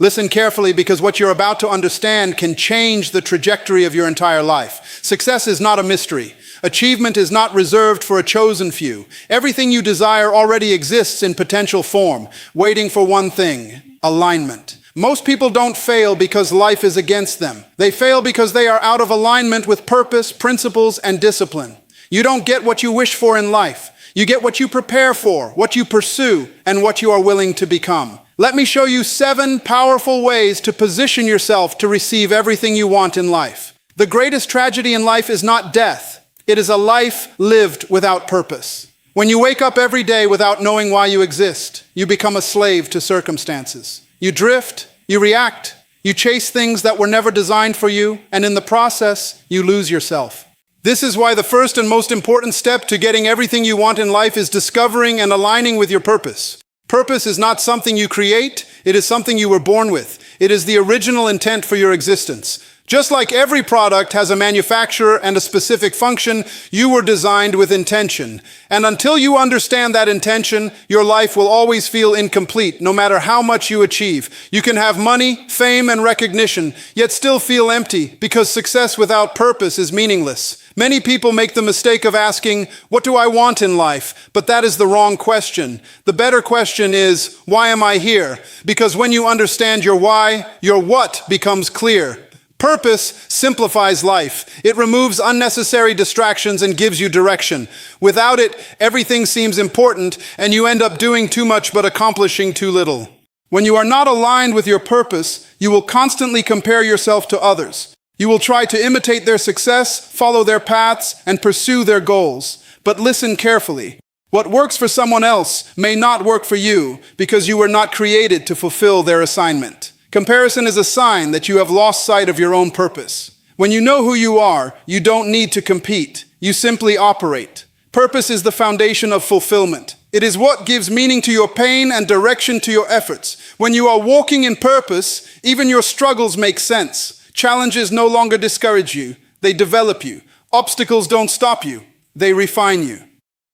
Listen carefully because what you're about to understand can change the trajectory of your entire life. Success is not a mystery. Achievement is not reserved for a chosen few. Everything you desire already exists in potential form, waiting for one thing: alignment. Most people don't fail because life is against them. They fail because they are out of alignment with purpose, principles, and discipline. You don't get what you wish for in life. You get what you prepare for, what you pursue, and what you are willing to become. Let me show you 7 powerful ways to position yourself to receive everything you want in life. The greatest tragedy in life is not death. It is a life lived without purpose. When you wake up every day without knowing why you exist, you become a slave to circumstances. You drift, you react, you chase things that were never designed for you, and in the process, you lose yourself. This is why the first and most important step to getting everything you want in life is discovering and aligning with your purpose. Purpose is not something you create, it is something you were born with. It is the original intent for your existence. Just like every product has a manufacturer and a specific function, you were designed with intention. And until you understand that intention, your life will always feel incomplete, no matter how much you achieve. You can have money, fame, and recognition, yet still feel empty, because success without purpose is meaningless. Many people make the mistake of asking, "What do I want in life?" But that is the wrong question. The better question is, "Why am I here?" Because when you understand your why, your what becomes clear. Purpose simplifies life. It removes unnecessary distractions and gives you direction. Without it, everything seems important, and you end up doing too much but accomplishing too little. When you are not aligned with your purpose, you will constantly compare yourself to others. You will try to imitate their success, follow their paths, and pursue their goals. But listen carefully. What works for someone else may not work for you because you were not created to fulfill their assignment. Comparison is a sign that you have lost sight of your own purpose. When you know who you are, you don't need to compete. You simply operate. Purpose is the foundation of fulfillment. It is what gives meaning to your pain and direction to your efforts. When you are walking in purpose, even your struggles make sense. Challenges no longer discourage you. They develop you. Obstacles don't stop you. They refine you.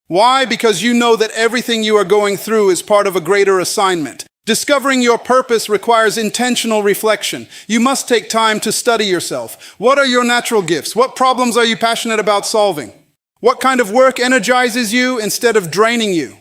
Why? Because you know that everything you are going through is part of a greater assignment. Discovering your purpose requires intentional reflection. You must take time to study yourself. What are your natural gifts? What problems are you passionate about solving? What kind of work energizes you instead of draining you?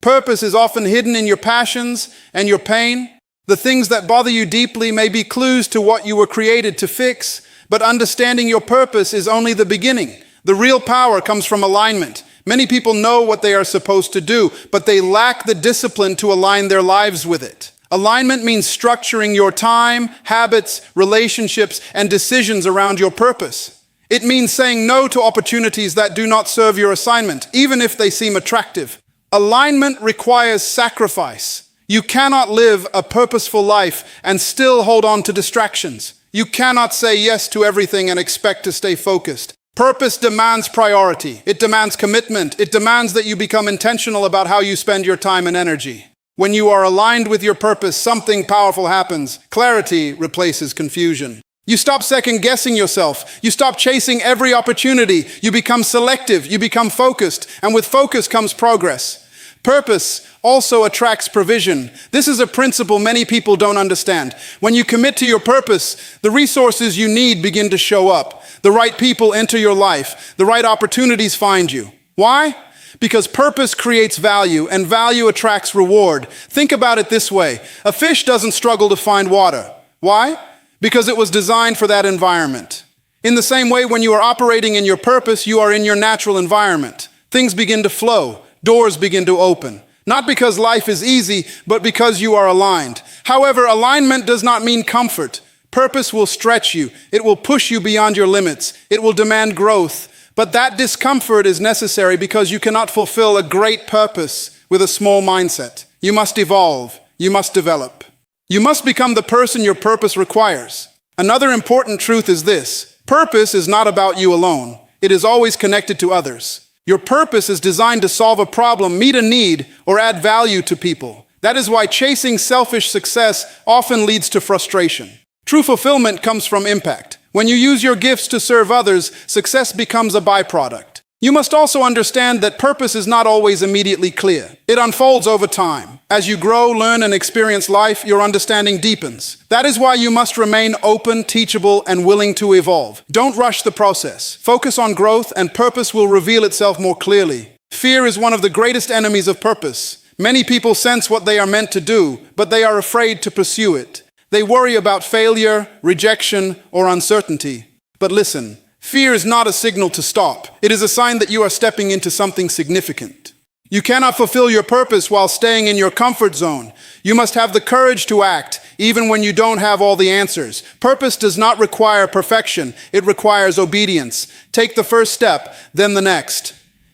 Purpose is often hidden in your passions and your pain. The things that bother you deeply may be clues to what you were created to fix, but understanding your purpose is only the beginning. The real power comes from alignment. Many people know what they are supposed to do, but they lack the discipline to align their lives with it. Alignment means structuring your time, habits, relationships, and decisions around your purpose. It means saying no to opportunities that do not serve your assignment, even if they seem attractive. Alignment requires sacrifice. You cannot live a purposeful life and still hold on to distractions. You cannot say yes to everything and expect to stay focused. Purpose demands priority. It demands commitment. It demands that you become intentional about how you spend your time and energy. When you are aligned with your purpose, something powerful happens. Clarity replaces confusion. You stop second-guessing yourself. You stop chasing every opportunity. You become selective. You become focused. And with focus comes progress. Purpose also attracts provision. This is a principle many people don't understand. When you commit to your purpose, the resources you need begin to show up. The right people enter your life. The right opportunities find you. Why? Because purpose creates value, and value attracts reward. Think about it this way. A fish doesn't struggle to find water. Why? Because it was designed for that environment. In the same way, when you are operating in your purpose, you are in your natural environment. Things begin to flow. Doors begin to open. Not because life is easy, but because you are aligned. However, alignment does not mean comfort. Purpose will stretch you. It will push you beyond your limits. It will demand growth. But that discomfort is necessary because you cannot fulfill a great purpose with a small mindset. You must evolve. You must develop. You must become the person your purpose requires. Another important truth is this: purpose is not about you alone. It is always connected to others. Your purpose is designed to solve a problem, meet a need, or add value to people. That is why chasing selfish success often leads to frustration. True fulfillment comes from impact. When you use your gifts to serve others, success becomes a byproduct. You must also understand that purpose is not always immediately clear. It unfolds over time. As you grow, learn, and experience life, your understanding deepens. That is why you must remain open, teachable, and willing to evolve. Don't rush the process. Focus on growth, and purpose will reveal itself more clearly. Fear is one of the greatest enemies of purpose. Many people sense what they are meant to do, but they are afraid to pursue it. They worry about failure, rejection, or uncertainty. But listen, fear is not a signal to stop. It is a sign that you are stepping into something significant. You cannot fulfill your purpose while staying in your comfort zone. You must have the courage to act, even when you don't have all the answers. Purpose does not require perfection. It requires obedience. Take the first step, then the next.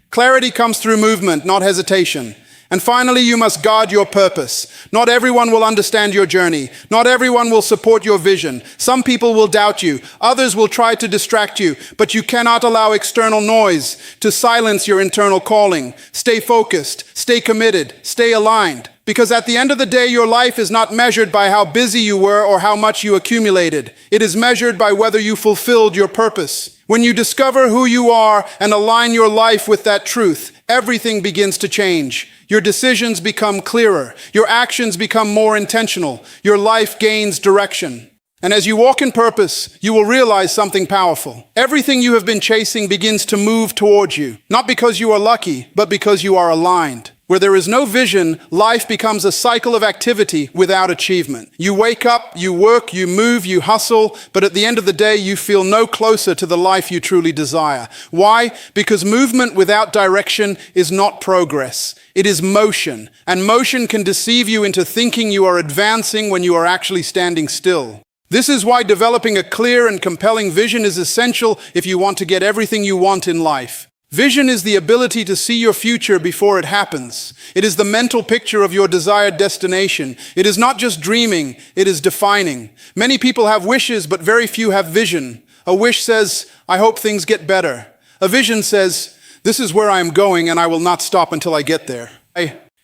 Clarity comes through movement, not hesitation. And finally, you must guard your purpose. Not everyone will understand your journey. Not everyone will support your vision. Some people will doubt you. Others will try to distract you. But you cannot allow external noise to silence your internal calling. Stay focused, stay committed, stay aligned. Because at the end of the day, your life is not measured by how busy you were or how much you accumulated. It is measured by whether you fulfilled your purpose. When you discover who you are and align your life with that truth, everything begins to change. Your decisions become clearer. Your actions become more intentional. Your life gains direction. And as you walk in purpose, you will realize something powerful. Everything you have been chasing begins to move towards you, not because you are lucky, but because you are aligned. Where there is no vision, life becomes a cycle of activity without achievement. You wake up, you work, you move, you hustle, but at the end of the day, you feel no closer to the life you truly desire. Why? Because movement without direction is not progress. It is motion, and motion can deceive you into thinking you are advancing when you are actually standing still. This is why developing a clear and compelling vision is essential if you want to get everything you want in life. Vision is the ability to see your future before it happens. It is the mental picture of your desired destination. It is not just dreaming, it is defining. Many people have wishes, but very few have vision. A wish says, I hope things get better. A vision says, this is where I am going and I will not stop until I get there.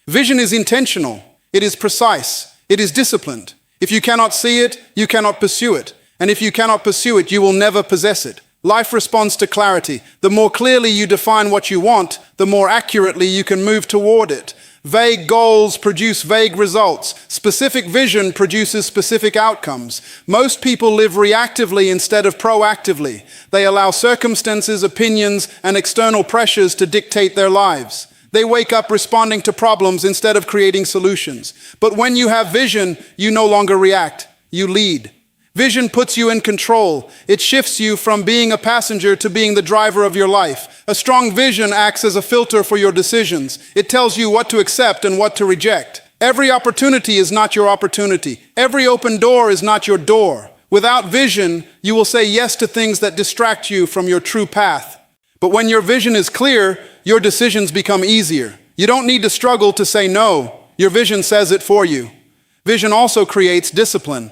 Vision is intentional. It is precise. It is disciplined. If you cannot see it, you cannot pursue it. And if you cannot pursue it, you will never possess it. Life responds to clarity. The more clearly you define what you want, the more accurately you can move toward it. Vague goals produce vague results. Specific vision produces specific outcomes. Most people live reactively instead of proactively. They allow circumstances, opinions, and external pressures to dictate their lives. They wake up responding to problems instead of creating solutions. But when you have vision, you no longer react. You lead. Vision puts you in control. It shifts you from being a passenger to being the driver of your life. A strong vision acts as a filter for your decisions. It tells you what to accept and what to reject. Every opportunity is not your opportunity. Every open door is not your door. Without vision, you will say yes to things that distract you from your true path. But when your vision is clear, your decisions become easier. You don't need to struggle to say no. Your vision says it for you. Vision also creates discipline.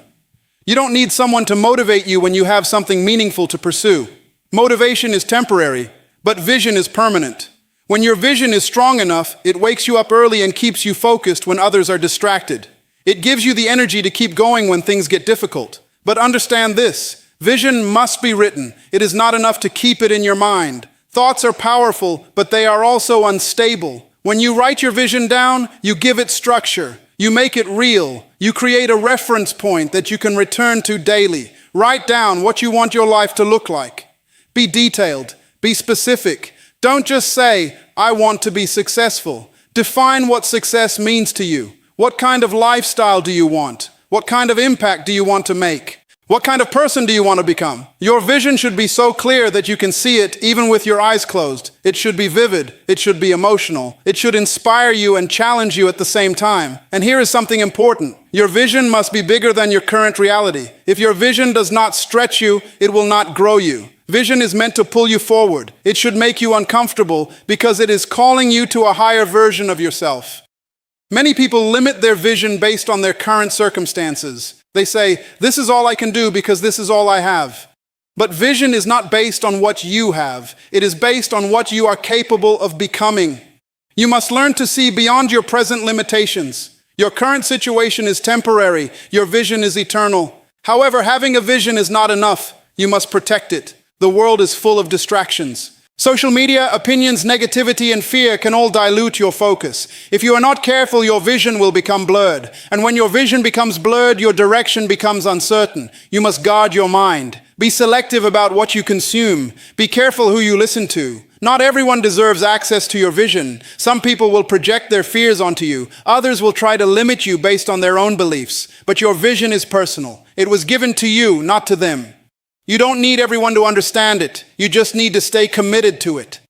You don't need someone to motivate you when you have something meaningful to pursue. Motivation is temporary, but vision is permanent. When your vision is strong enough, it wakes you up early and keeps you focused when others are distracted. It gives you the energy to keep going when things get difficult. But understand this, vision must be written. It is not enough to keep it in your mind. Thoughts are powerful, but they are also unstable. When you write your vision down, you give it structure. You make it real. You create a reference point that you can return to daily. Write down what you want your life to look like. Be detailed. Be specific. Don't just say, I want to be successful. Define what success means to you. What kind of lifestyle do you want? What kind of impact do you want to make? What kind of person do you want to become? Your vision should be so clear that you can see it even with your eyes closed. It should be vivid. It should be emotional. It should inspire you and challenge you at the same time. And here is something important. Your vision must be bigger than your current reality. If your vision does not stretch you, it will not grow you. Vision is meant to pull you forward. It should make you uncomfortable because it is calling you to a higher version of yourself. Many people limit their vision based on their current circumstances. They say, this is all I can do because this is all I have. But vision is not based on what you have. It is based on what you are capable of becoming. You must learn to see beyond your present limitations. Your current situation is temporary. Your vision is eternal. However, having a vision is not enough. You must protect it. The world is full of distractions. Social media, opinions, negativity, and fear can all dilute your focus. If you are not careful, your vision will become blurred. And when your vision becomes blurred, your direction becomes uncertain. You must guard your mind. Be selective about what you consume. Be careful who you listen to. Not everyone deserves access to your vision. Some people will project their fears onto you. Others will try to limit you based on their own beliefs. But your vision is personal. It was given to you, not to them. You don't need everyone to understand it. You just need to stay committed to it.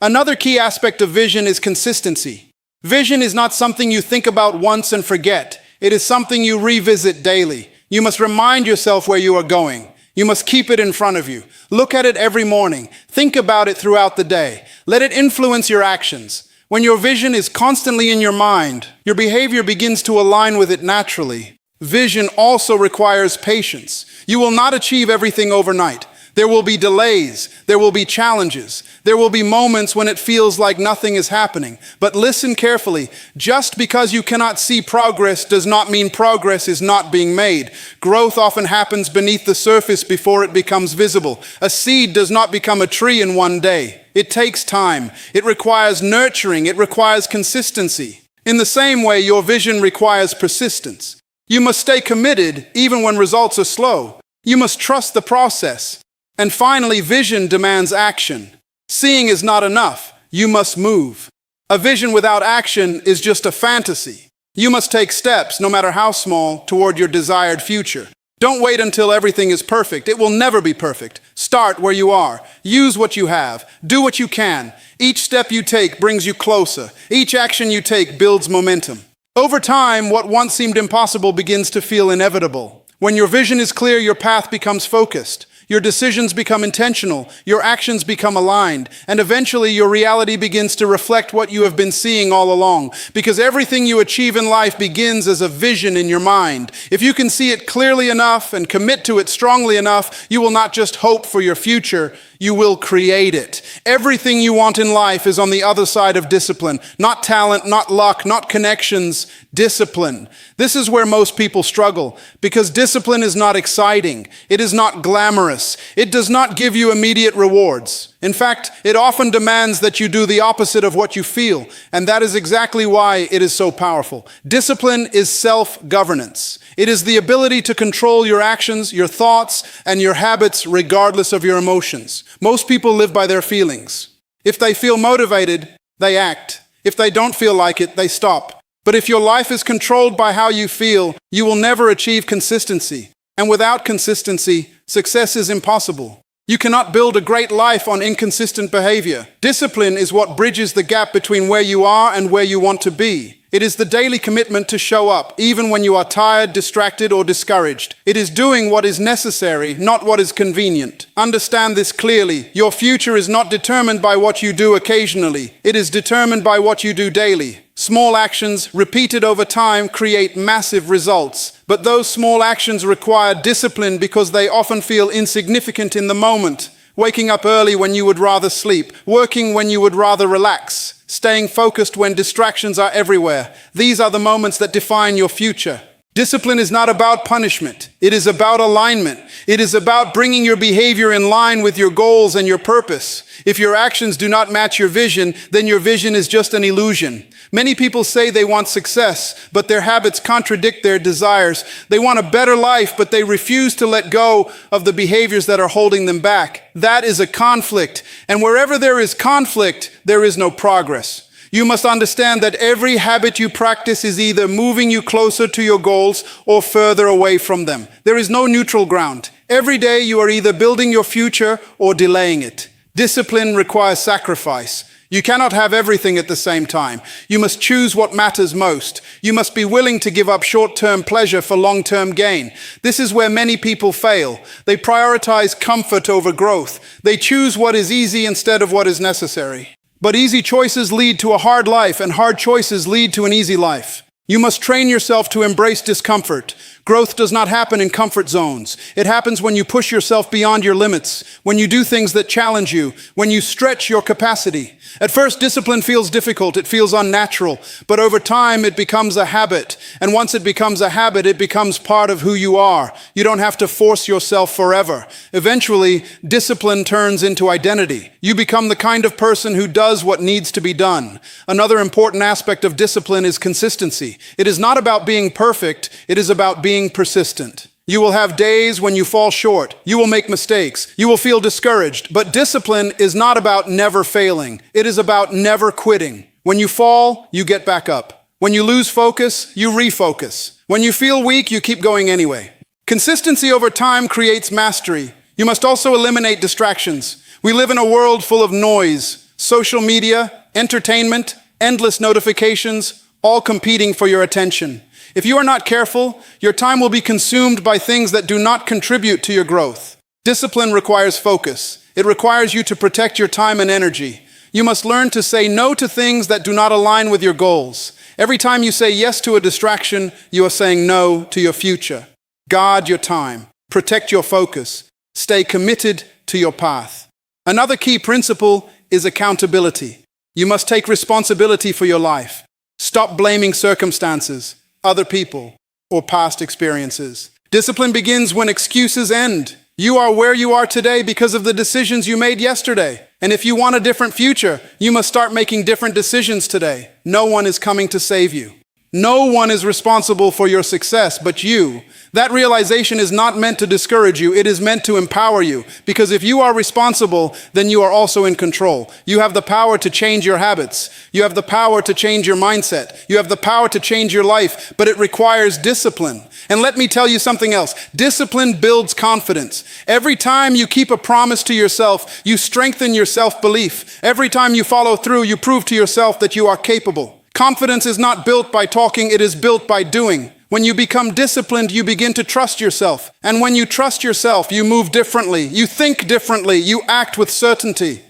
Another key aspect of vision is consistency. Vision is not something you think about once and forget. It is something you revisit daily. You must remind yourself where you are going. You must keep it in front of you. Look at it every morning. Think about it throughout the day. Let it influence your actions. When your vision is constantly in your mind, your behavior begins to align with it naturally. Vision also requires patience. You will not achieve everything overnight. There will be delays. There will be challenges. There will be moments when it feels like nothing is happening. But listen carefully. Just because you cannot see progress does not mean progress is not being made. Growth often happens beneath the surface before it becomes visible. A seed does not become a tree in one day. It takes time. It requires nurturing. It requires consistency. In the same way, your vision requires persistence. You must stay committed even when results are slow. You must trust the process. And finally, vision demands action. Seeing is not enough. You must move. A vision without action is just a fantasy. You must take steps, no matter how small, toward your desired future. Don't wait until everything is perfect. It will never be perfect. Start where you are. Use what you have. Do what you can. Each step you take brings you closer. Each action you take builds momentum. Over time, what once seemed impossible begins to feel inevitable. When your vision is clear, your path becomes focused. Your decisions become intentional, your actions become aligned, and eventually your reality begins to reflect what you have been seeing all along. Because everything you achieve in life begins as a vision in your mind. If you can see it clearly enough and commit to it strongly enough, you will not just hope for your future, you will create it. Everything you want in life is on the other side of discipline. Not talent, not luck, not connections, discipline. This is where most people struggle, because discipline is not exciting. It is not glamorous. It does not give you immediate rewards. In fact, it often demands that you do the opposite of what you feel, and that is exactly why it is so powerful. Discipline is self-governance. It is the ability to control your actions, your thoughts, and your habits regardless of your emotions. Most people live by their feelings. If they feel motivated, they act. If they don't feel like it, they stop. But if your life is controlled by how you feel, you will never achieve consistency. And without consistency, success is impossible. You cannot build a great life on inconsistent behavior. Discipline is what bridges the gap between where you are and where you want to be. It is the daily commitment to show up, even when you are tired, distracted, or discouraged. It is doing what is necessary, not what is convenient. Understand this clearly. Your future is not determined by what you do occasionally. It is determined by what you do daily. Small actions, repeated over time, create massive results. But those small actions require discipline because they often feel insignificant in the moment. Waking up early when you would rather sleep, working when you would rather relax, staying focused when distractions are everywhere. These are the moments that define your future. Discipline is not about punishment. It is about alignment. It is about bringing your behavior in line with your goals and your purpose. If your actions do not match your vision, then your vision is just an illusion. Many people say they want success, but their habits contradict their desires. They want a better life, but they refuse to let go of the behaviors that are holding them back. That is a conflict. And wherever there is conflict, there is no progress. You must understand that every habit you practice is either moving you closer to your goals or further away from them. There is no neutral ground. Every day you are either building your future or delaying it. Discipline requires sacrifice. You cannot have everything at the same time. You must choose what matters most. You must be willing to give up short-term pleasure for long-term gain. This is where many people fail. They prioritize comfort over growth. They choose what is easy instead of what is necessary. But easy choices lead to a hard life, and hard choices lead to an easy life. You must train yourself to embrace discomfort. Growth does not happen in comfort zones. It happens when you push yourself beyond your limits, when you do things that challenge you, when you stretch your capacity. At first, discipline feels difficult, it feels unnatural, but over time it becomes a habit. And once it becomes a habit, it becomes part of who you are. You don't have to force yourself forever. Eventually, discipline turns into identity. You become the kind of person who does what needs to be done. Another important aspect of discipline is consistency. It is not about being perfect, it is about being persistent. You will have days when you fall short. You will make mistakes. You will feel discouraged. But discipline is not about never failing. It is about never quitting. When you fall, you get back up. When you lose focus, you refocus. When you feel weak, you keep going anyway. Consistency over time creates mastery. You must also eliminate distractions. We live in a world full of noise, social media, entertainment, endless notifications, all competing for your attention. If you are not careful, your time will be consumed by things that do not contribute to your growth. Discipline requires focus. It requires you to protect your time and energy. You must learn to say no to things that do not align with your goals. Every time you say yes to a distraction, you are saying no to your future. Guard your time. Protect your focus. Stay committed to your path. Another key principle is accountability. You must take responsibility for your life. Stop blaming circumstances, other people, or past experiences. Discipline begins when excuses end. You are where you are today because of the decisions you made yesterday. And if you want a different future, you must start making different decisions today. No one is coming to save you. No one is responsible for your success but you. That realization is not meant to discourage you, it is meant to empower you. Because if you are responsible, then you are also in control. You have the power to change your habits. You have the power to change your mindset. You have the power to change your life, but it requires discipline. And let me tell you something else. Discipline builds confidence. Every time you keep a promise to yourself, you strengthen your self-belief. Every time you follow through, you prove to yourself that you are capable. Confidence is not built by talking, it is built by doing. When you become disciplined, you begin to trust yourself. And when you trust yourself, you move differently, you think differently, you act with certainty.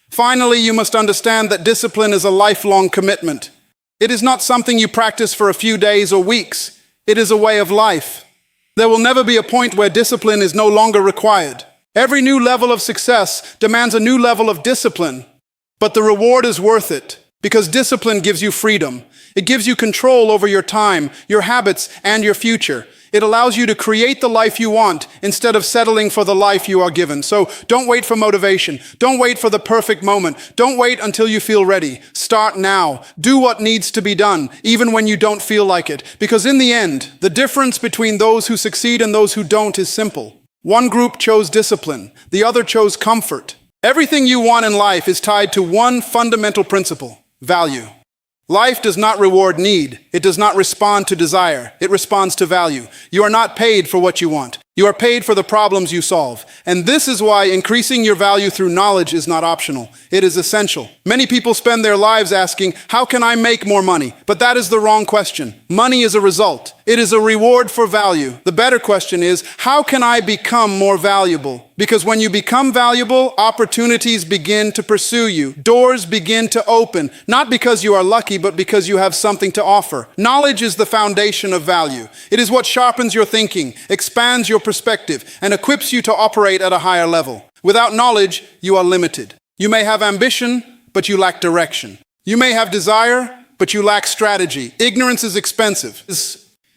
Finally, you must understand that discipline is a lifelong commitment. It is not something you practice for a few days or weeks. It is a way of life. There will never be a point where discipline is no longer required. Every new level of success demands a new level of discipline, but the reward is worth it. Because discipline gives you freedom. It gives you control over your time, your habits, and your future. It allows you to create the life you want instead of settling for the life you are given. So don't wait for motivation. Don't wait for the perfect moment. Don't wait until you feel ready. Start now. Do what needs to be done, even when you don't feel like it. Because in the end, the difference between those who succeed and those who don't is simple. One group chose discipline. The other chose comfort. Everything you want in life is tied to one fundamental principle. Value. Life does not reward need. It does not respond to desire. It responds to value. You are not paid for what you want. You are paid for the problems you solve. And this is why increasing your value through knowledge is not optional. It is essential. Many people spend their lives asking, how can I make more money? But that is the wrong question. Money is a result. It is a reward for value. The better question is, how can I become more valuable? Because when you become valuable, opportunities begin to pursue you. Doors begin to open, not because you are lucky, but because you have something to offer. Knowledge is the foundation of value. It is what sharpens your thinking, expands your perspective, and equips you to operate at a higher level. Without knowledge, you are limited. You may have ambition, but you lack direction. You may have desire, but you lack strategy. Ignorance is expensive.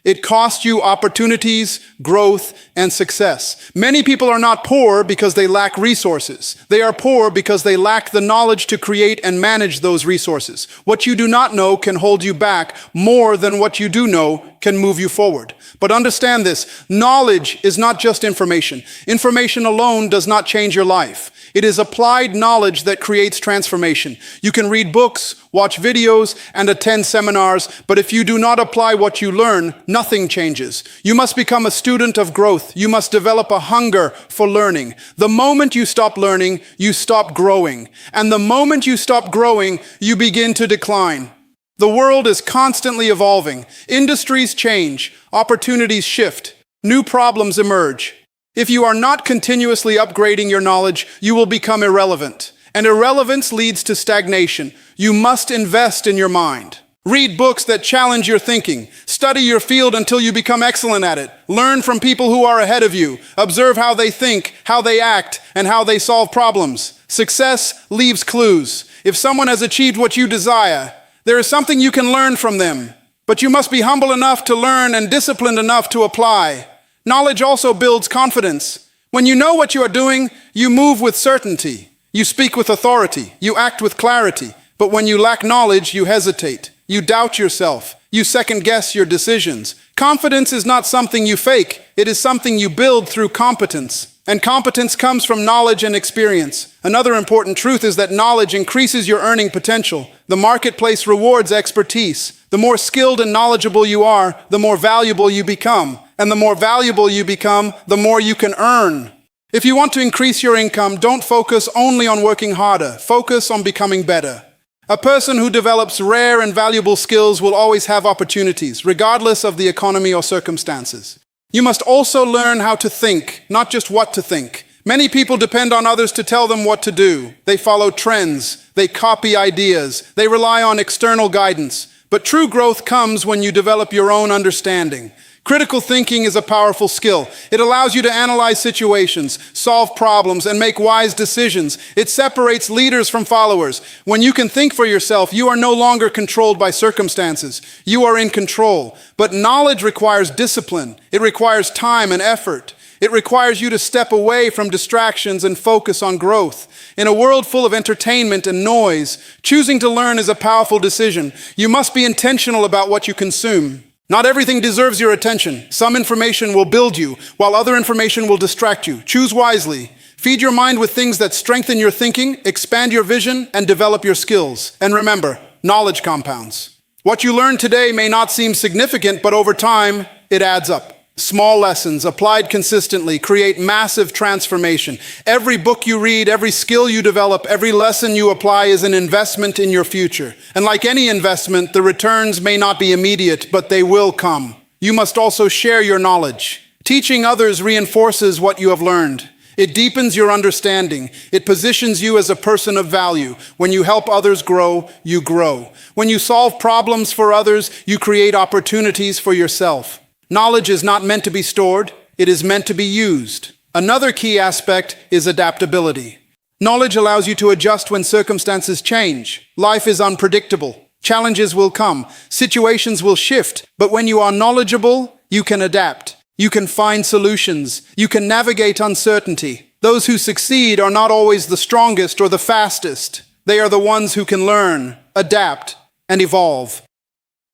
It costs you opportunities, growth, and success. Many people are not poor because they lack resources. They are poor because they lack the knowledge to create and manage those resources. What you do not know can hold you back more than what you do know can move you forward. But understand this, knowledge is not just information. Information alone does not change your life. It is applied knowledge that creates transformation. You can read books, watch videos, and attend seminars, but if you do not apply what you learn, nothing changes. You must become a student of growth. You must develop a hunger for learning. The moment you stop learning, you stop growing. And the moment you stop growing, you begin to decline. The world is constantly evolving. Industries change. Opportunities shift. New problems emerge. If you are not continuously upgrading your knowledge, you will become irrelevant. And irrelevance leads to stagnation. You must invest in your mind. Read books that challenge your thinking. Study your field until you become excellent at it. Learn from people who are ahead of you. Observe how they think, how they act, and how they solve problems. Success leaves clues. If someone has achieved what you desire, there is something you can learn from them. But you must be humble enough to learn and disciplined enough to apply. Knowledge also builds confidence. When you know what you are doing, you move with certainty. You speak with authority. You act with clarity. But when you lack knowledge, you hesitate. You doubt yourself. You second-guess your decisions. Confidence is not something you fake. It is something you build through competence. And competence comes from knowledge and experience. Another important truth is that knowledge increases your earning potential. The marketplace rewards expertise. The more skilled and knowledgeable you are, the more valuable you become. And the more valuable you become, the more you can earn. If you want to increase your income, don't focus only on working harder. Focus on becoming better. A person who develops rare and valuable skills will always have opportunities, regardless of the economy or circumstances. You must also learn how to think, not just what to think. Many people depend on others to tell them what to do. They follow trends. They copy ideas. They rely on external guidance. But true growth comes when you develop your own understanding. Critical thinking is a powerful skill. It allows you to analyze situations, solve problems, and make wise decisions. It separates leaders from followers. When you can think for yourself, you are no longer controlled by circumstances. You are in control. But knowledge requires discipline. It requires time and effort. It requires you to step away from distractions and focus on growth. In a world full of entertainment and noise, choosing to learn is a powerful decision. You must be intentional about what you consume. Not everything deserves your attention. Some information will build you, while other information will distract you. Choose wisely. Feed your mind with things that strengthen your thinking, expand your vision, and develop your skills. And remember, knowledge compounds. What you learn today may not seem significant, but over time, it adds up. Small lessons, applied consistently, create massive transformation. Every book you read, every skill you develop, every lesson you apply is an investment in your future. And like any investment, the returns may not be immediate, but they will come. You must also share your knowledge. Teaching others reinforces what you have learned. It deepens your understanding. It positions you as a person of value. When you help others grow, you grow. When you solve problems for others, you create opportunities for yourself. Knowledge is not meant to be stored, it is meant to be used. Another key aspect is adaptability. Knowledge allows you to adjust when circumstances change. Life is unpredictable. Challenges will come. Situations will shift. But when you are knowledgeable, you can adapt. You can find solutions. You can navigate uncertainty. Those who succeed are not always the strongest or the fastest. They are the ones who can learn, adapt, and evolve.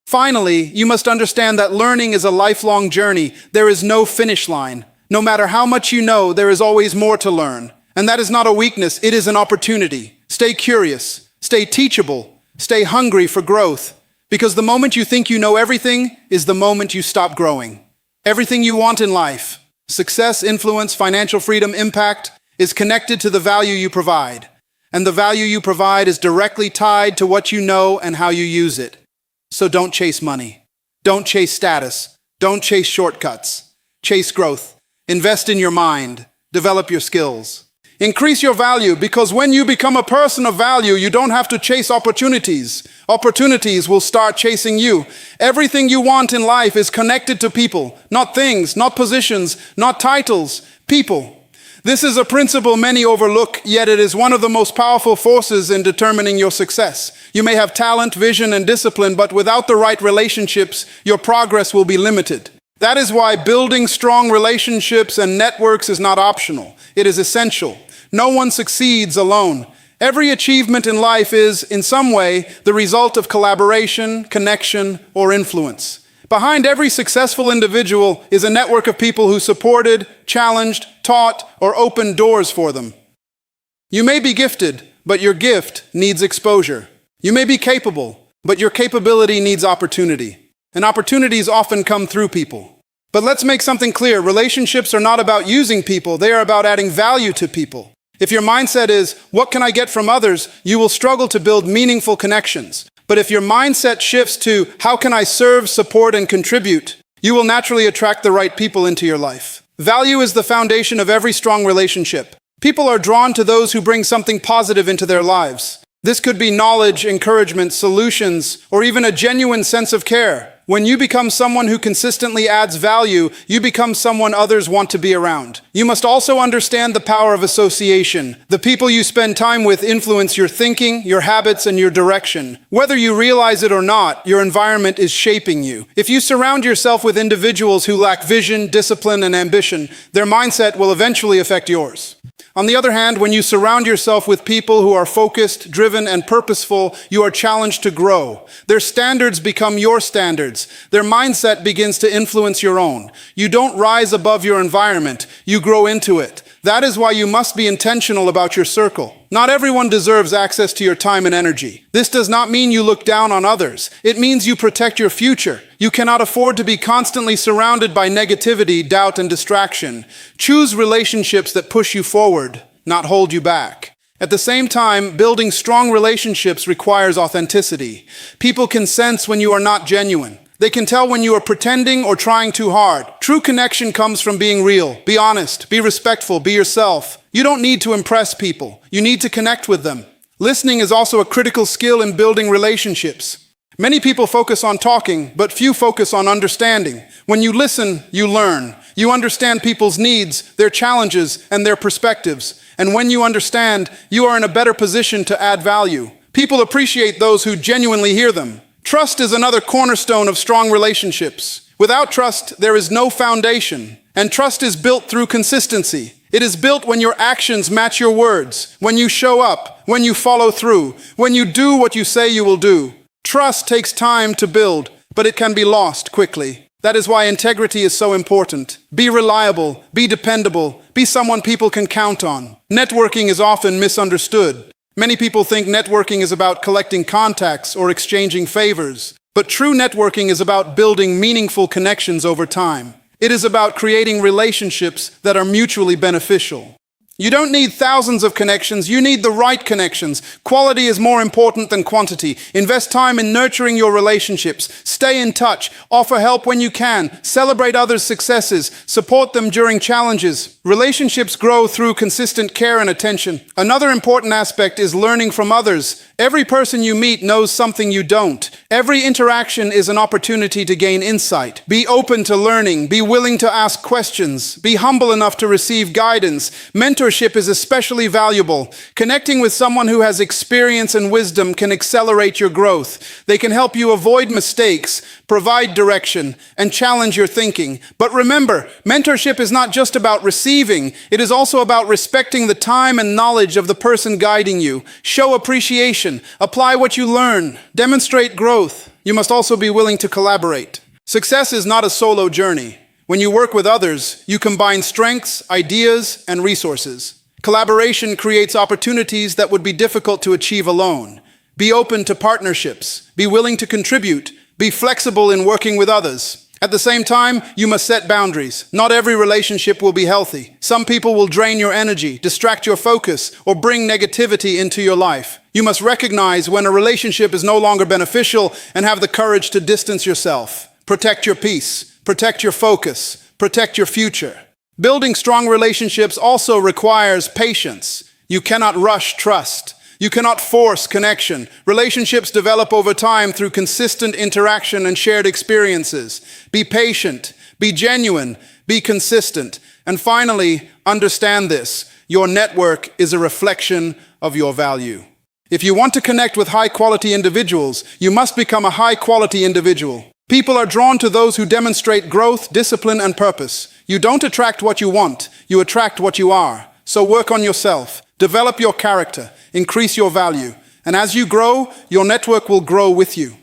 Finally, you must understand that learning is a lifelong journey. There is no finish line. No matter how much you know, there is always more to learn. And that is not a weakness, it is an opportunity. Stay curious, stay teachable, stay hungry for growth. Because the moment you think you know everything is the moment you stop growing. Everything you want in life, success, influence, financial freedom, impact, is connected to the value you provide. And the value you provide is directly tied to what you know and how you use it. So don't chase money. Don't chase status. Don't chase shortcuts. Chase growth. Invest in your mind. Develop your skills. Increase your value, because when you become a person of value, you don't have to chase opportunities. Opportunities will start chasing you. Everything you want in life is connected to people, not things, not positions, not titles, people. This is a principle many overlook, yet it is one of the most powerful forces in determining your success. You may have talent, vision, and discipline, but without the right relationships, your progress will be limited. That is why building strong relationships and networks is not optional. It is essential. No one succeeds alone. Every achievement in life is, in some way, the result of collaboration, connection, or influence. Behind every successful individual is a network of people who supported, challenged, taught, or opened doors for them. You may be gifted, but your gift needs exposure. You may be capable, but your capability needs opportunity. And opportunities often come through people. But let's make something clear. Relationships are not about using people. They are about adding value to people. If your mindset is, what can I get from others, you will struggle to build meaningful connections. But if your mindset shifts to, how can I serve, support, and contribute, you will naturally attract the right people into your life. Value is the foundation of every strong relationship. People are drawn to those who bring something positive into their lives. This could be knowledge, encouragement, solutions, or even a genuine sense of care. When you become someone who consistently adds value, you become someone others want to be around. You must also understand the power of association. The people you spend time with influence your thinking, your habits, and your direction. Whether you realize it or not, your environment is shaping you. If you surround yourself with individuals who lack vision, discipline, and ambition, their mindset will eventually affect yours. On the other hand, when you surround yourself with people who are focused, driven, and purposeful, you are challenged to grow. Their standards become your standards. Their mindset begins to influence your own. You don't rise above your environment, you grow into it. That is why you must be intentional about your circle. Not everyone deserves access to your time and energy. This does not mean you look down on others. It means you protect your future. You cannot afford to be constantly surrounded by negativity, doubt, and distraction. Choose relationships that push you forward, not hold you back. At the same time, building strong relationships requires authenticity. People can sense when you are not genuine. They can tell when you are pretending or trying too hard. True connection comes from being real. Be honest, be respectful, be yourself. You don't need to impress people. You need to connect with them. Listening is also a critical skill in building relationships. Many people focus on talking, but few focus on understanding. When you listen, you learn. You understand people's needs, their challenges, and their perspectives. And when you understand, you are in a better position to add value. People appreciate those who genuinely hear them. Trust is another cornerstone of strong relationships. Without trust, there is no foundation. And trust is built through consistency. It is built when your actions match your words, when you show up, when you follow through, when you do what you say you will do. Trust takes time to build, but it can be lost quickly. That is why integrity is so important. Be reliable, be dependable, be someone people can count on. Networking is often misunderstood. Many people think networking is about collecting contacts or exchanging favors. But true networking is about building meaningful connections over time. It is about creating relationships that are mutually beneficial. You don't need thousands of connections, you need the right connections. Quality is more important than quantity. Invest time in nurturing your relationships. Stay in touch. Offer help when you can. Celebrate others' successes. Support them during challenges. Relationships grow through consistent care and attention. Another important aspect is learning from others. Every person you meet knows something you don't. Every interaction is an opportunity to gain insight. Be open to learning. Be willing to ask questions. Be humble enough to receive guidance. Mentorship is especially valuable. Connecting with someone who has experience and wisdom can accelerate your growth. They can help you avoid mistakes, provide direction, and challenge your thinking. But remember, mentorship is not just about receiving. It is also about respecting the time and knowledge of the person guiding you. Show appreciation. Apply what you learn. Demonstrate growth. You must also be willing to collaborate. Success is not a solo journey. When you work with others, you combine strengths, ideas, and resources. Collaboration creates opportunities that would be difficult to achieve alone. Be open to partnerships. Be willing to contribute. Be flexible in working with others. At the same time, you must set boundaries. Not every relationship will be healthy. Some people will drain your energy, distract your focus, or bring negativity into your life. You must recognize when a relationship is no longer beneficial and have the courage to distance yourself. Protect your peace. Protect your focus. Protect your future. Building strong relationships also requires patience. You cannot rush trust. You cannot force connection. Relationships develop over time through consistent interaction and shared experiences. Be patient, be genuine, be consistent. And finally, understand this. Your network is a reflection of your value. If you want to connect with high-quality individuals, you must become a high-quality individual. People are drawn to those who demonstrate growth, discipline, and purpose. You don't attract what you want, you attract what you are. So work on yourself. Develop your character, increase your value, and as you grow, your network will grow with you.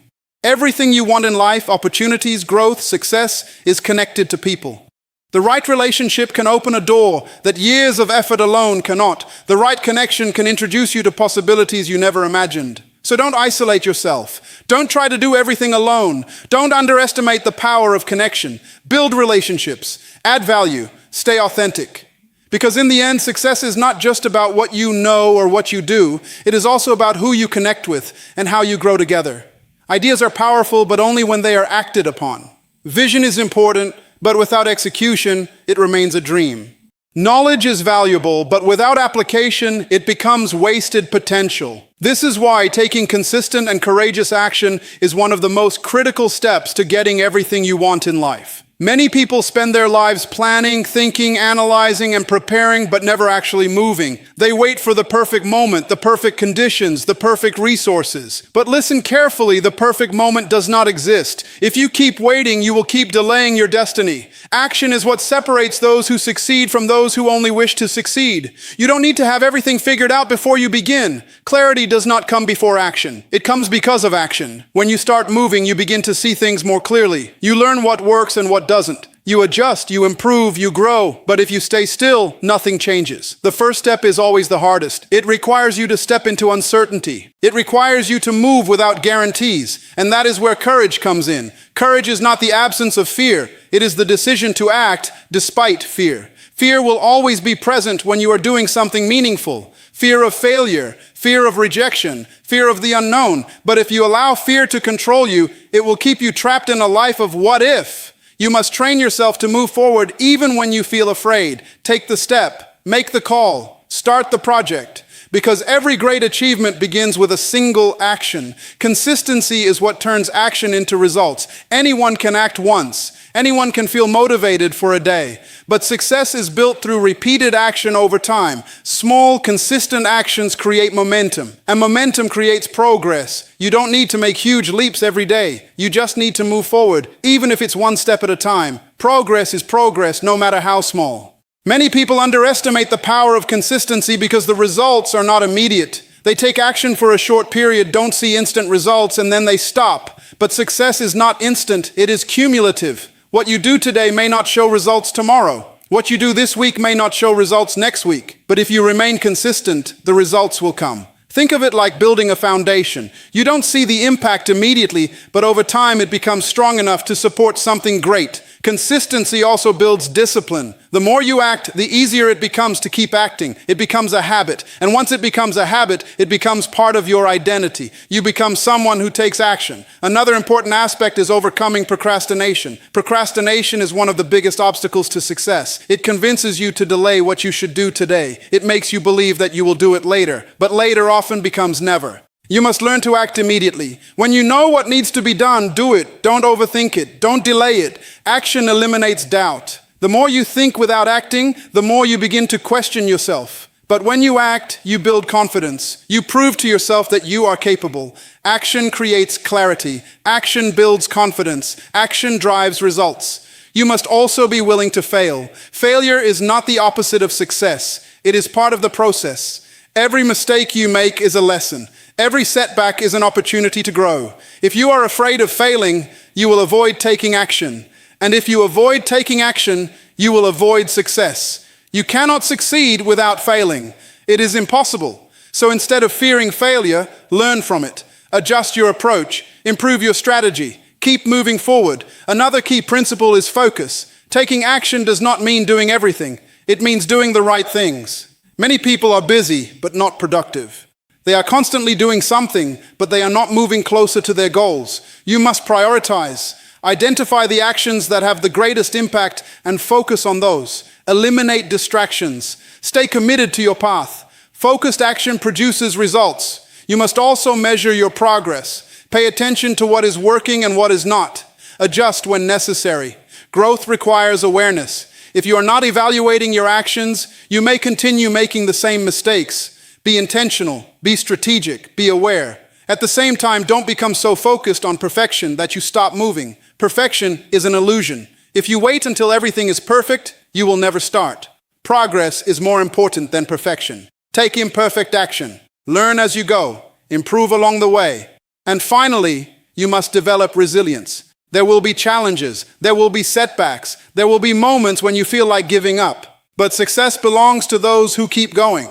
Everything you want in life, opportunities, growth, success, is connected to people. The right relationship can open a door that years of effort alone cannot. The right connection can introduce you to possibilities you never imagined. So don't isolate yourself. Don't try to do everything alone. Don't underestimate the power of connection. Build relationships, add value, stay authentic. Because in the end, success is not just about what you know or what you do. It is also about who you connect with and how you grow together. Ideas are powerful, but only when they are acted upon. Vision is important, but without execution, it remains a dream. Knowledge is valuable, but without application, it becomes wasted potential. This is why taking consistent and courageous action is one of the most critical steps to getting everything you want in life. Many people spend their lives planning, thinking, analyzing, and preparing, but never actually moving. They wait for the perfect moment, the perfect conditions, the perfect resources. But listen carefully, the perfect moment does not exist. If you keep waiting, you will keep delaying your destiny. Action is what separates those who succeed from those who only wish to succeed. You don't need to have everything figured out before you begin. Clarity does not come before action. It comes because of action. When you start moving, you begin to see things more clearly. You learn what works and what doesn't. You adjust, you improve, you grow, but if you stay still, nothing changes. The first step is always the hardest. It requires you to step into uncertainty. It requires you to move without guarantees, and that is where courage comes in. Courage is not the absence of fear. It is the decision to act despite fear. Fear will always be present when you are doing something meaningful. Fear of failure, fear of rejection, fear of the unknown. But if you allow fear to control you, it will keep you trapped in a life of what if. You must train yourself to move forward even when you feel afraid. Take the step, make the call, start the project. Because every great achievement begins with a single action. Consistency is what turns action into results. Anyone can act once. Anyone can feel motivated for a day. But success is built through repeated action over time. Small, consistent actions create momentum. And momentum creates progress. You don't need to make huge leaps every day. You just need to move forward, even if it's one step at a time. Progress is progress, no matter how small. Many people underestimate the power of consistency because the results are not immediate. They take action for a short period, don't see instant results, and then they stop. But success is not instant, it is cumulative. What you do today may not show results tomorrow. What you do this week may not show results next week. But if you remain consistent, the results will come. Think of it like building a foundation. You don't see the impact immediately, but over time it becomes strong enough to support something great. Consistency also builds discipline. The more you act, the easier it becomes to keep acting. It becomes a habit. And once it becomes a habit, it becomes part of your identity. You become someone who takes action. Another important aspect is overcoming procrastination. Procrastination is one of the biggest obstacles to success. It convinces you to delay what you should do today. It makes you believe that you will do it later. But later often becomes never. You must learn to act immediately. When you know what needs to be done, do it. Don't overthink it. Don't delay it. Action eliminates doubt. The more you think without acting, the more you begin to question yourself. But when you act, you build confidence. You prove to yourself that you are capable. Action creates clarity. Action builds confidence. Action drives results. You must also be willing to fail. Failure is not the opposite of success. It is part of the process. Every mistake you make is a lesson. Every setback is an opportunity to grow. If you are afraid of failing, you will avoid taking action. And if you avoid taking action, you will avoid success. You cannot succeed without failing. It is impossible. So instead of fearing failure, learn from it. Adjust your approach. Improve your strategy. Keep moving forward. Another key principle is focus. Taking action does not mean doing everything. It means doing the right things. Many people are busy, but not productive. They are constantly doing something, but they are not moving closer to their goals. You must prioritize. Identify the actions that have the greatest impact and focus on those. Eliminate distractions. Stay committed to your path. Focused action produces results. You must also measure your progress. Pay attention to what is working and what is not. Adjust when necessary. Growth requires awareness. If you are not evaluating your actions, you may continue making the same mistakes. Be intentional, be strategic, be aware. At the same time, don't become so focused on perfection that you stop moving. Perfection is an illusion. If you wait until everything is perfect, you will never start. Progress is more important than perfection. Take imperfect action. Learn as you go. Improve along the way. And finally, you must develop resilience. There will be challenges. There will be setbacks. There will be moments when you feel like giving up. But success belongs to those who keep going.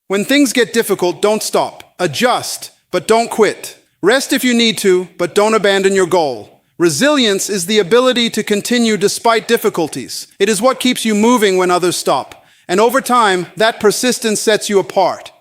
When things get difficult, don't stop. Adjust, but don't quit. Rest if you need to, but don't abandon your goal. Resilience is the ability to continue despite difficulties. It is what keeps you moving when others stop. And over time, that persistence sets you apart.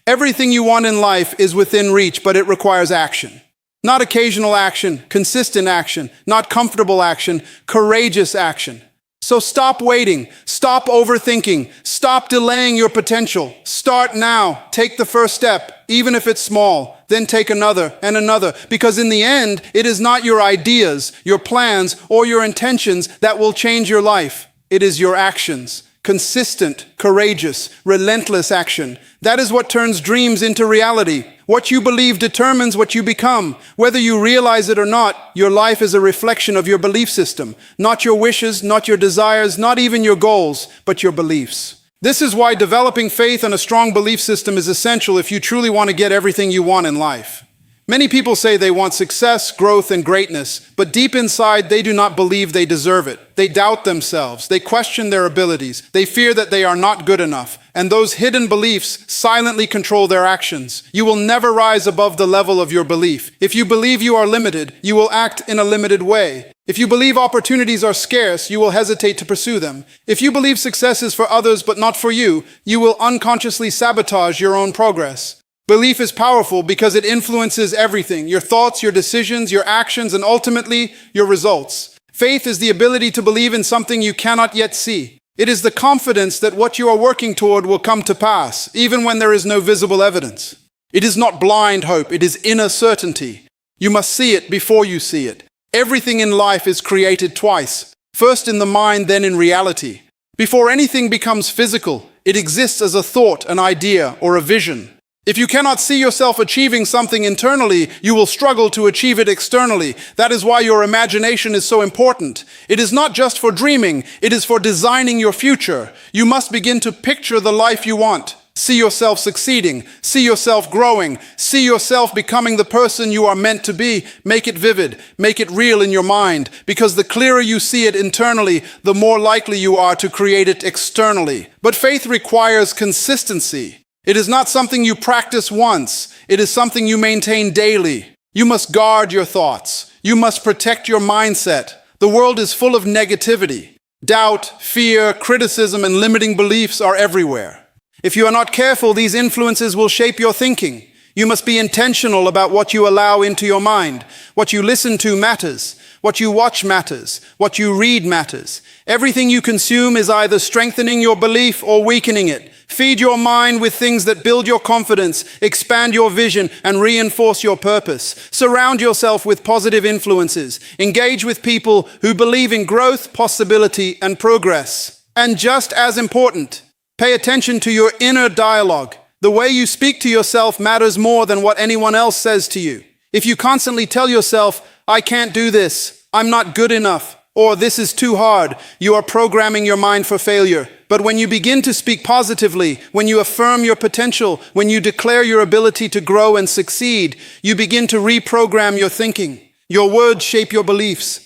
Everything you want in life is within reach, but it requires action. Not occasional action, consistent action, not comfortable action, courageous action. So stop waiting, stop overthinking, stop delaying your potential. Start now. Take the first step, even if it's small. Then take another and another, because in the end, it is not your ideas, your plans, or your intentions that will change your life. It is your actions. Consistent, courageous, relentless action. That is what turns dreams into reality. What you believe determines what you become. Whether you realize it or not, your life is a reflection of your belief system. Not your wishes, not your desires, not even your goals, but your beliefs. This is why developing faith and a strong belief system is essential if you truly want to get everything you want in life. Many people say they want success, growth, and greatness, but deep inside they do not believe they deserve it. They doubt themselves, they question their abilities, they fear that they are not good enough, and those hidden beliefs silently control their actions. You will never rise above the level of your belief. If you believe you are limited, you will act in a limited way. If you believe opportunities are scarce, you will hesitate to pursue them. If you believe success is for others but not for you, you will unconsciously sabotage your own progress. Belief is powerful because it influences everything: your thoughts, your decisions, your actions, and ultimately, your results. Faith is the ability to believe in something you cannot yet see. It is the confidence that what you are working toward will come to pass, even when there is no visible evidence. It is not blind hope, it is inner certainty. You must see it before you see it. Everything in life is created twice, first in the mind, then in reality. Before anything becomes physical, it exists as a thought, an idea, or a vision. If you cannot see yourself achieving something internally, you will struggle to achieve it externally. That is why your imagination is so important. It is not just for dreaming, it is for designing your future. You must begin to picture the life you want. See yourself succeeding, see yourself growing, see yourself becoming the person you are meant to be. Make it vivid, make it real in your mind, because the clearer you see it internally, the more likely you are to create it externally. But faith requires consistency. It is not something you practice once. It is something you maintain daily. You must guard your thoughts. You must protect your mindset. The world is full of negativity. Doubt, fear, criticism, and limiting beliefs are everywhere. If you are not careful, these influences will shape your thinking. You must be intentional about what you allow into your mind. What you listen to matters. What you watch matters. What you read matters. Everything you consume is either strengthening your belief or weakening it. Feed your mind with things that build your confidence, expand your vision, and reinforce your purpose. Surround yourself with positive influences. Engage with people who believe in growth, possibility, and progress. And just as important, pay attention to your inner dialogue. The way you speak to yourself matters more than what anyone else says to you. If you constantly tell yourself, "I can't do this," "I'm not good enough," or "this is too hard," you are programming your mind for failure. But when you begin to speak positively, when you affirm your potential, when you declare your ability to grow and succeed, you begin to reprogram your thinking. Your words shape your beliefs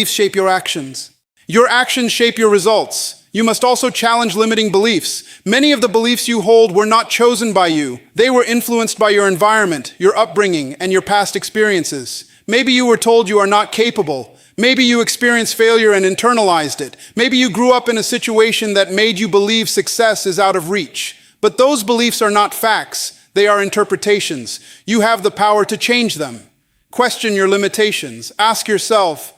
shape your actions. Your actions shape your results. You must also challenge limiting beliefs. Many of the beliefs you hold were not chosen by you. They were influenced by your environment, your upbringing, and your past experiences. Maybe you were told you are not capable. Maybe you experienced failure and internalized it. Maybe you grew up in a situation that made you believe success is out of reach. But those beliefs are not facts. They are interpretations. You have the power to change them. Question your limitations. Ask yourself,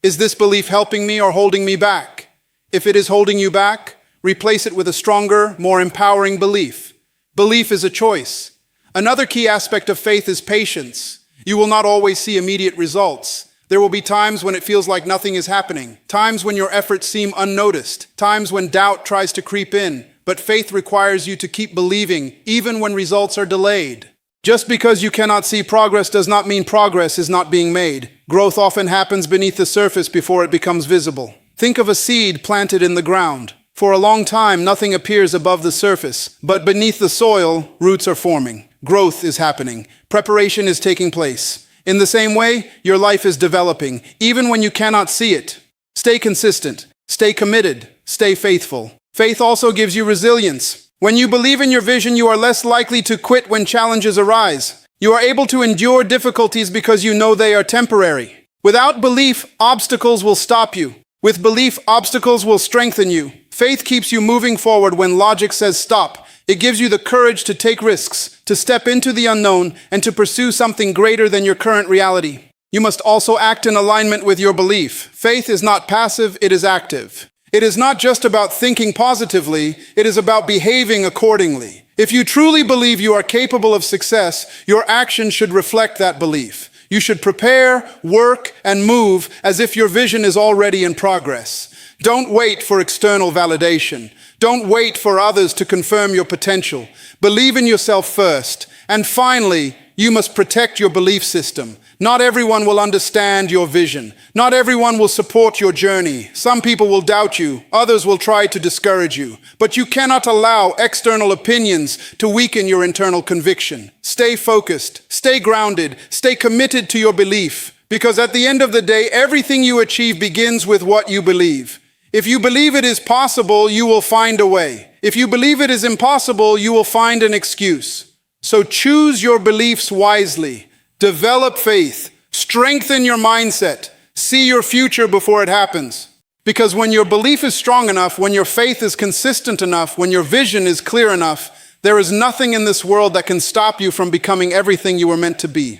is this belief helping me or holding me back? If it is holding you back, replace it with a stronger, more empowering belief. Belief is a choice. Another key aspect of faith is patience. You will not always see immediate results. There will be times when it feels like nothing is happening, times when your efforts seem unnoticed, times when doubt tries to creep in. But faith requires you to keep believing, even when results are delayed. Just because you cannot see progress does not mean progress is not being made. Growth often happens beneath the surface before it becomes visible. Think of a seed planted in the ground. For a long time, nothing appears above the surface, but beneath the soil, roots are forming. Growth is happening. Preparation is taking place. In the same way, your life is developing, even when you cannot see it. Stay consistent, stay committed, stay faithful. Faith also gives you resilience. When you believe in your vision, you are less likely to quit when challenges arise. You are able to endure difficulties because you know they are temporary. Without belief, obstacles will stop you. With belief, obstacles will strengthen you. Faith keeps you moving forward when logic says stop. It gives you the courage to take risks, to step into the unknown, and to pursue something greater than your current reality. You must also act in alignment with your belief. Faith is not passive, it is active. It is not just about thinking positively, it is about behaving accordingly. If you truly believe you are capable of success, your actions should reflect that belief. You should prepare, work, and move as if your vision is already in progress. Don't wait for external validation. Don't wait for others to confirm your potential. Believe in yourself first. And finally, you must protect your belief system. Not everyone will understand your vision. Not everyone will support your journey. Some people will doubt you. Others will try to discourage you. But you cannot allow external opinions to weaken your internal conviction. Stay focused, stay grounded, stay committed to your belief. Because at the end of the day, everything you achieve begins with what you believe. If you believe it is possible, you will find a way. If you believe it is impossible, you will find an excuse. So choose your beliefs wisely. Develop faith. Strengthen your mindset. See your future before it happens. Because when your belief is strong enough, when your faith is consistent enough, when your vision is clear enough, there is nothing in this world that can stop you from becoming everything you were meant to be.